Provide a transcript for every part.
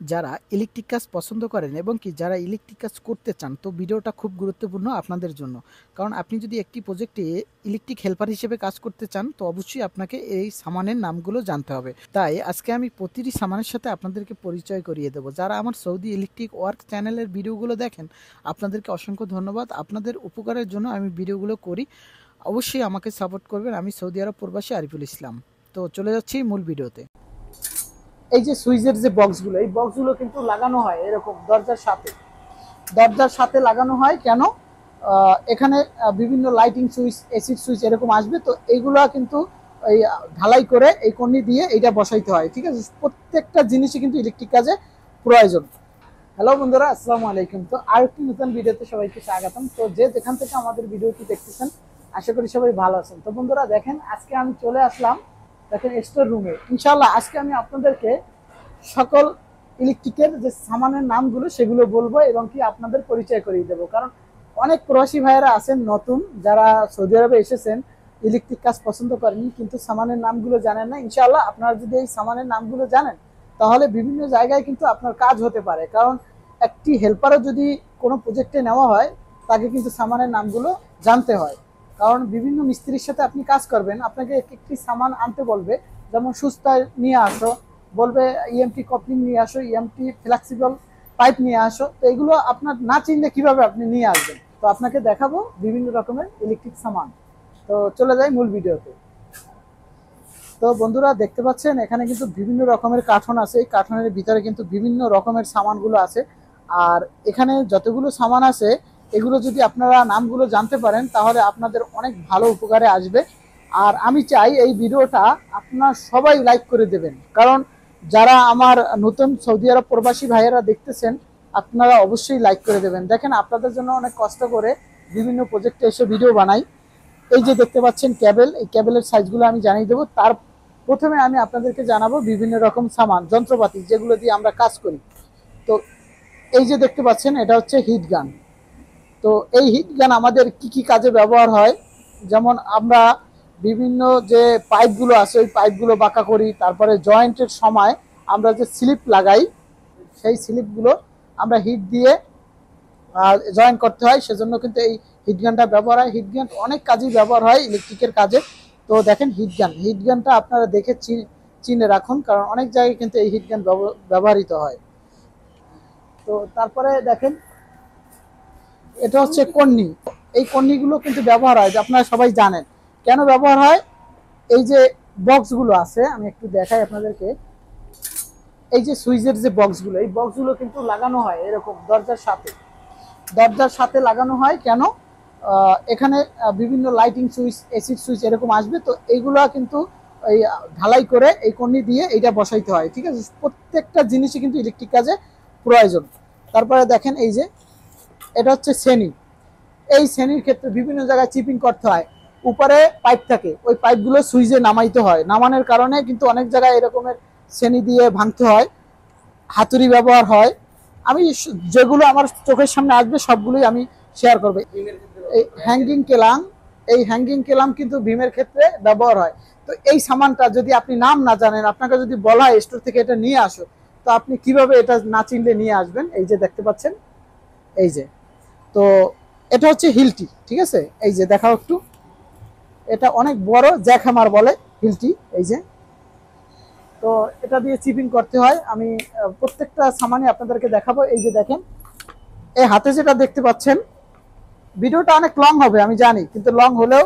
যারা ইলেকট্রিক কাজ পছন্দ করেন এবং কি যারা ইলেকট্রিক কাজ করতে চান, তো ভিডিওটা খুব গুরুত্বপূর্ণ আপনাদের জন্য। কারণ আপনি যদি একটি প্রজেক্টে ইলেকট্রিক হেল্পার হিসেবে কাজ করতে চান, তো অবশ্যই আপনাকে এই সামানের নামগুলো জানতে হবে। তাই আজকে আমি প্রতিটি সামানের সাথে আপনাদেরকে পরিচয় করিয়ে দেবো। যারা আমার সৌদি ইলেকট্রিক ওয়ার্ক চ্যানেলের ভিডিওগুলো দেখেন, আপনাদেরকে অসংখ্য ধন্যবাদ। আপনাদের উপকারের জন্য আমি ভিডিওগুলো করি, অবশ্যই আমাকে সাপোর্ট করবেন। আমি সৌদি আরব প্রবাসী আরিফুল ইসলাম। তো চলে যাচ্ছি মূল ভিডিওতে। এই যে সুইচের যে বক্সগুলো, এই বক্সগুলো কিন্তু লাগানো হয় এরকম দরজার সাথে লাগানো হয়। কেন? এখানে বিভিন্ন লাইটিং সুইচ, এসিড সুইচ এরকম আসবে, তো এইগুলা কিন্তু এই ঢালাই করে এই কর্নি দিয়ে এইটা বসাইতে হয়। ঠিক আছে, প্রত্যেকটা জিনিসই কিন্তু ইলেকট্রিক কাজে প্রয়োজন। হ্যালো বন্ধুরা, আসসালামু আলাইকুম। তো আর একটি নতুন ভিডিওতে সবাইকে স্বাগতম। তো যে যেখান থেকে আমাদের ভিডিওটি দেখতেছেন, আশা করি সবাই ভালো আছেন। তো বন্ধুরা দেখেন, আজকে আমি চলে আসলাম দেখেন স্টোর রুমে। ইনশাআল্লাহ আজকে আমি আপনাদেরকে সকল ইলেকট্রিকের যে সামানের নামগুলো সেগুলো বলবো এবং কি আপনাদের পরিচয় করিয়ে দেবো। কারণ অনেক প্রবাসী ভাইয়েরা আছেন নতুন, যারা সৌদি আরবে এসেছেন, ইলেকট্রিক কাজ পছন্দ করেন কিন্তু সামানের নামগুলো জানেন না। ইনশাআল্লাহ আপনারা যদি এই সামানের নামগুলো জানেন, তাহলে বিভিন্ন জায়গায় কিন্তু আপনার কাজ হতে পারে। কারণ একটি হেল্পারও যদি কোনো প্রজেক্টে নেওয়া হয়, তাকে কিন্তু সামানের নামগুলো জানতে হয়। কারণ বিভিন্ন মিস্ত্রির সাথে আপনি কাজ করবেন, আপনাকে একটি সামান আনতে বলবে। যেমন সুস্তায় নিয়ে আসো, বলবে ইএমটি কপলিং নিয়ে আসো, ইএমটি ফ্লেক্সিবল পাইপ নিয়ে আসো। তো এগুলো আপনার না চিনলে কিভাবে আপনি নিয়ে আসবেন? তো আপনাকে দেখাবো বিভিন্ন রকমের ইলেকট্রিক সামান। তো চলে যাই মূল ভিডিওতে। তো বন্ধুরা দেখতে পাচ্ছেন, এখানে কিন্তু বিভিন্ন রকমের কার্টন আছে। এই কার্টনের ভিতরে কিন্তু বিভিন্ন রকমের সামানগুলো আছে। আর এখানে যতগুলো সামান আছে, এগুলো যদি আপনারা নামগুলো জানতে পারেন, তাহলে আপনাদের অনেক ভালো উপকারে আসবে। আর আমি চাই এই ভিডিওটা আপনারা সবাই লাইক করে দেবেন। কারণ যারা আমার নতুন সৌদি আরব প্রবাসী ভাইয়েরা দেখতেছেন, আপনারা অবশ্যই লাইক করে দেবেন। দেখেন, আপনাদের জন্য অনেক কষ্ট করে বিভিন্ন প্রজেক্টে এসে ভিডিও বানাই। এই যে দেখতে পাচ্ছেন ক্যাবেল, এই ক্যাবেলের সাইজগুলো আমি জানিয়ে দেবো। তার প্রথমে আমি আপনাদেরকে জানাবো বিভিন্ন রকম সামান, যন্ত্রপাতি যেগুলো দিয়ে আমরা কাজ করি। তো এই যে দেখতে পাচ্ছেন, এটা হচ্ছে হিট গান। তো এই হিট গান আমাদের কি কি কাজে ব্যবহার হয়? যেমন আমরা বিভিন্ন যে পাইপগুলো আছে, ওই পাইপগুলো বাঁকা করি। তারপরে জয়েন্টের সময় আমরা যে স্লিপ লাগাই, সেই স্লিপগুলো আমরা হিট দিয়ে জয়েন করতে হয়। সেজন্য কিন্তু এই হিট গানটা ব্যবহার হয়। হিট গান অনেক কাজেই ব্যবহার হয় ইলেকট্রিকের কাজে। তো দেখেন হিট গানটা আপনারা দেখে চিনে রাখুন, কারণ অনেক জায়গায় কিন্তু এই হিট গান ব্যবহৃত হয়। তো তারপরে দেখেন, এটা হচ্ছে কন্নি। এই কন্নিগুলো কিন্তু ব্যবহার হয়, যে আপনারা সবাই জানেন কেন ব্যবহার হয়। এই যে বক্সগুলো আছে, আমি একটু দেখাই আপনাদেরকে। এই যে সুইচের যে বক্সগুলো, এই বক্সগুলো কিন্তু লাগানো হয় এরকম দরজার সাথে লাগানো হয়। কেন? এখানে বিভিন্ন লাইটিং সুইচ, এসিড সুইচ এরকম আসবে, তো এইগুলা কিন্তু এই ঢালাই করে এই কর্নি দিয়ে এইটা বসাইতে হয়। ঠিক আছে, প্রত্যেকটা জিনিসই কিন্তু ইলেকট্রিক কাজে প্রয়োজন। তারপরে দেখেন, এই যে এটা হচ্ছে শ্রেণী। এই শ্রেণীর ক্ষেত্রে বিভিন্ন জায়গায় চিপিং করতে হয়। উপরে পাইপ থাকে, ওই পাইপগুলো সুইচে নামাইতে হয়। নামানোর কারণে কিন্তু অনেক জায়গায় এরকমের শ্রেণী দিয়ে ভাঙতে হয়, হাতুড়ি ব্যবহার হয়। আমি যেগুলো আমার চোখের সামনে আসবে সবগুলোই আমি শেয়ার করবো। এই হ্যাঙ্গিং কেলাম কিন্তু ভীমের ক্ষেত্রে ব্যবহার হয়। তো এই সামানটা যদি আপনি নাম না জানেন, আপনাকে যদি বলা হয় স্টোর থেকে এটা নিয়ে আসো, তো আপনি কিভাবে এটা না চিনলে নিয়ে আসবেন? এই যে দেখতে পাচ্ছেন, এই যে, তো এটা হচ্ছে হিলটি। ঠিক আছে, এই যে দেখাও একটু, এটা অনেক বড় জ্যাকহ্যামার বলে হিলটি। এই যে, তো এটা দিয়ে চিপিং করতে হয়। আমি প্রত্যেকটা সামানই আপনাদেরকে দেখাবো। এই যে দেখেন, এই হাতে যেটা দেখতে পাচ্ছেন, ভিডিওটা অনেক লং হবে আমি জানি, কিন্তু লং হলেও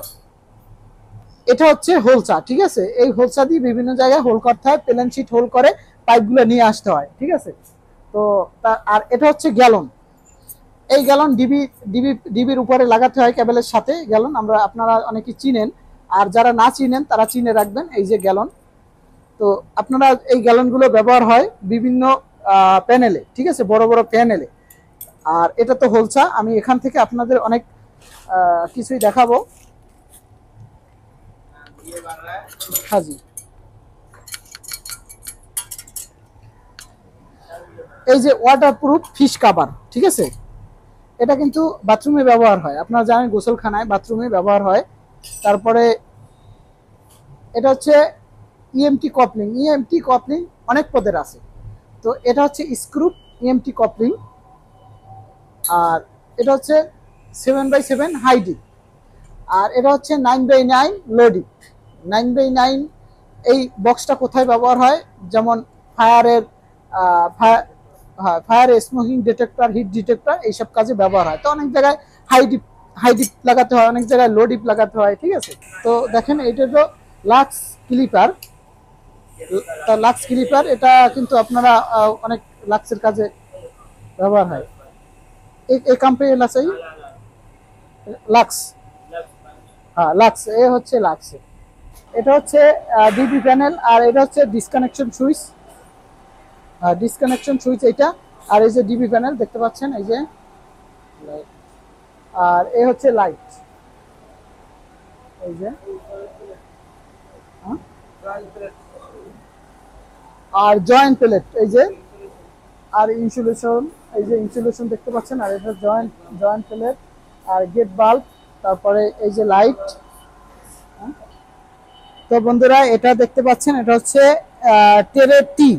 এটা হচ্ছে হোলসা। ঠিক আছে, এই হোলসা দিয়ে বিভিন্ন জায়গায় হোল করতে হয়, প্লেন শিট হোল করে পাইপগুলো নিয়ে আসতে হয়। ঠিক আছে, তো আর এটা হচ্ছে গ্যালন। এই গ্যালন ডিবির উপরে লাগাতে হয় কেবলের সাথে। গ্যালন আপনারা অনেকে চিনেন, আর যারা না চিনেন তারা চিনে রাখবেন। এই যে গ্যালন, তো আপনারা এই গ্যালনগুলো ব্যবহার হয় বিভিন্ন প্যানেলে। ঠিক আছে, বড় বড় প্যানেলে। আর এটা তো হোলসা। আমি এখান থেকে আপনাদের অনেক কিছুই দেখাবো। হাজি, এই যে ওয়াটারপ্রুফ ফিশ কাভার। ঠিক আছে, এটা কিন্তু বাথরুমে ব্যবহার হয়, আপনারা জানেন গোসলখানায় বাথরুমে ব্যবহার হয়। তারপরে এটা হচ্ছে ইএমটি কপলিং। ইএমটি কপলিং অনেক পদের আছে। তো এটা হচ্ছে স্ক্রু ইএমটি কপলিং, আর এটা হচ্ছে 7x7 হাই ডিপ, আর এটা হচ্ছে 9x9 লো ডিপ। 9x9 এই বক্সটা কোথায় ব্যবহার হয়, যেমন ফায়ারের fire smoking detector, heat detector, এইসব কাজে ব্যবহার হয়। তো অনেক জায়গায় হাই ডিপ লাগাতে হয়, অনেক জায়গায় লো ডিপ লাগাতে হয়, ঠিক আছে। তো দেখেন এটা তো লাক্স ক্লিপার, লাক্স ক্লিপার, এটা কিন্তু আপনারা অনেক লাক্সের কাজে ব্যবহার হয়। এই কোম্পানি আছে লাক্স, হ্যাঁ লাক্স, এ হচ্ছে লাক্স। এটা হচ্ছে ডিবি প্যানেল, আর এটা হচ্ছে ডিসকানেকশন সুইচ, ডিসকানেকশন সুইচ এইটা। আর এই যে ডিবি প্যানেল দেখতে পাচ্ছেন, এই যে, আর এ হচ্ছে লাইট, এই যে, আর জয়েন্ট প্লেট, এই যে, আর ইনসুলেশন, এই যে ইনসুলেশন দেখতে পাচ্ছেন, আর এটা জয়েন্ট প্লেট, আর গেট বাল্ব, তারপরে এই যে লাইট। তো বন্ধুরা এটা দেখতে পাচ্ছেন, এটা হচ্ছে টেরের টি।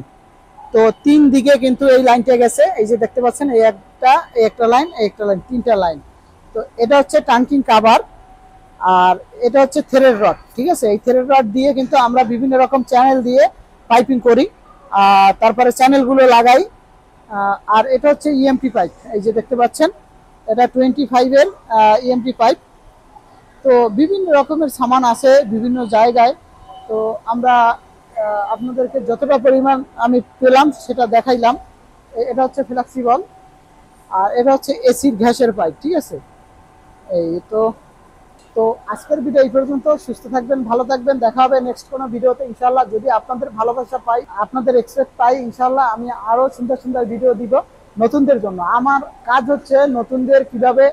তো 3 দিকে কিন্তু এই লাইনটা গেছে, এই যে দেখতে পাচ্ছেন, এই একটা লাইন, এই একটা লাইন, 3টা লাইন। তো এটা হচ্ছে টাঙ্কিং কাভার, আর এটা হচ্ছে থ্রেড রড, ঠিক আছে। এই থ্রেড রড দিয়ে কিন্তু আমরা বিভিন্ন রকম চ্যানেল দিয়ে পাইপিং করি, তারপরে চ্যানেলগুলো লাগাই। আর এটা হচ্ছে ইএমটি পাইপ, এই যে দেখতে পাচ্ছেন, এটা 25-এর ইএমটি পাইপ। তো বিভিন্ন রকমের সামান আছে বিভিন্ন জায়গায়। তো আমরা আপনাদেরকে যতটা পরিমাণ আমি পেলাম সেটা দেখাইলাম। এটা হচ্ছে ফ্লেক্সিবল, আর এটা হচ্ছে এসির গ্যাসের পাইপ, ঠিক আছে। এই তো তো আজকের ভিডিও এই পর্যন্ত। সুস্থ থাকবেন, ভালো থাকবেন, দেখা হবে নেক্সট কোনো ভিডিওতে ইনশাআল্লাহ। যদি আপনাদের ভালোবাসা পাই, আপনাদের এক্সপেক্ট পাই, ইনশাআল্লাহ আমি আরো সুন্দর সুন্দর ভিডিও দিব নতুনদের জন্য। আমার কাজ হচ্ছে নতুনদের কিভাবে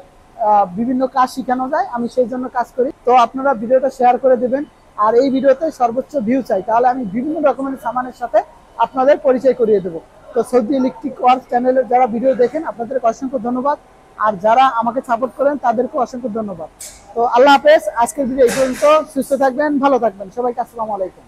বিভিন্ন কাজ শেখানো যায়, আমি সেই জন্য কাজ করি। তো আপনারা ভিডিওটা শেয়ার করে দেবেন, আর এই ভিডিওতে সর্বোচ্চ ভিউ চাই, তাহলে আমি বিভিন্ন রকমের সামানের সাথে আপনাদের পরিচয় করিয়ে দেবো। তো সৌদি ইলেকট্রিক ওয়ার্কস চ্যানেলের যারা ভিডিও দেখেন আপনাদেরকে অসংখ্য ধন্যবাদ, আর যারা আমাকে সাপোর্ট করেন তাদেরকে অসংখ্য ধন্যবাদ। তো আল্লাহ হাফেজ, আজকের ভিডিও এই পর্যন্ত। সুস্থ থাকবেন, ভালো থাকবেন, সবাইকে আসসালামু আলাইকুম।